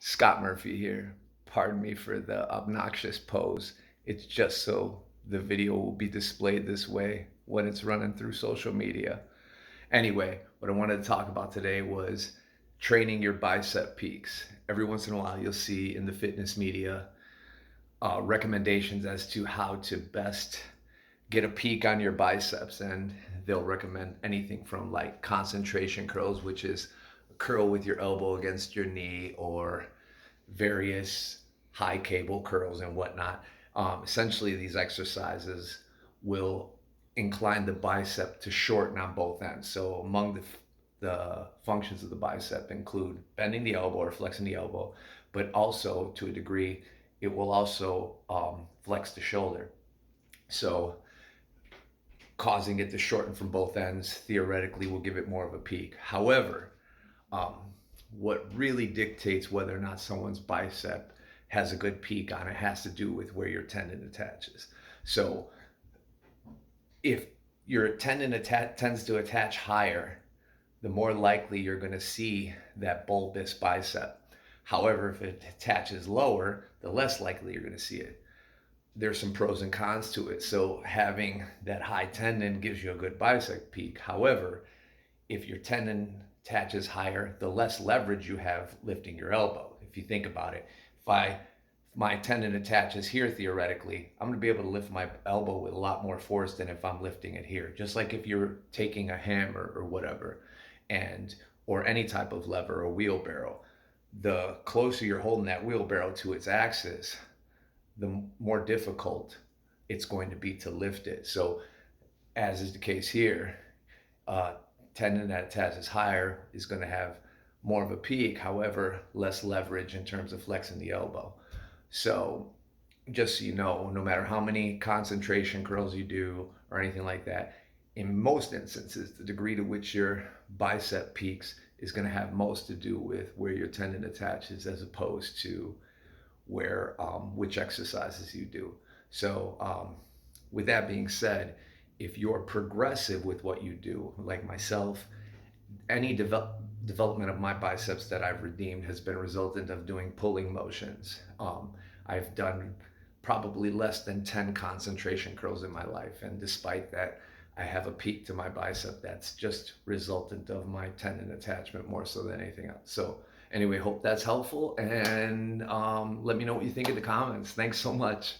Scott Murphy here. Pardon me for the obnoxious pose. It's just so the video will be displayed this way when it's running through social media. Anyway, what I wanted to talk about today was training your bicep peaks. Every once in a while, you'll see in the fitness media recommendations as to how to best get a peak on your biceps, and they'll recommend anything from like concentration curls, which is a curl with your elbow against your knee, or various high cable curls and whatnot. Essentially, these exercises will incline the bicep to shorten on both ends. So, among the functions of the bicep include bending the elbow or flexing the elbow, but also to a degree, it will also flex the shoulder. So, causing it to shorten from both ends theoretically will give it more of a peak. However, um, what really dictates whether or not someone's bicep has a good peak on it has to do with where your tendon attaches. So if your tends to attach higher, the more likely you're going to see that bulbous bicep. However, if it attaches lower, the less likely you're going to see it. There's some pros and cons to it. So having that high tendon gives you a good bicep peak. However, if your tendon attaches higher, the less leverage you have lifting your elbow. If you think about it, if my tendon attaches here theoretically, I'm going to be able to lift my elbow with a lot more force than if I'm lifting it here. Just like if you're taking a hammer or whatever, and or any type of lever or wheelbarrow, the closer you're holding that wheelbarrow to its axis, the more difficult it's going to be to lift it. So, as is the case here, uh, tendon that attaches higher is going to have more of a peak, however, less leverage in terms of flexing the elbow. So, just so you know, no matter how many concentration curls you do or anything like that, in most instances, the degree to which your bicep peaks is going to have most to do with where your tendon attaches as opposed to where which exercises you do. So, with that being said, if you're progressive with what you do, like myself, any development of my biceps that I've redeemed has been a resultant of doing pulling motions. I've done probably less than 10 concentration curls in my life, and despite that, I have a peak to my bicep that's just resultant of my tendon attachment more so than anything else. So anyway, hope that's helpful, and let me know what you think in the comments. Thanks so much.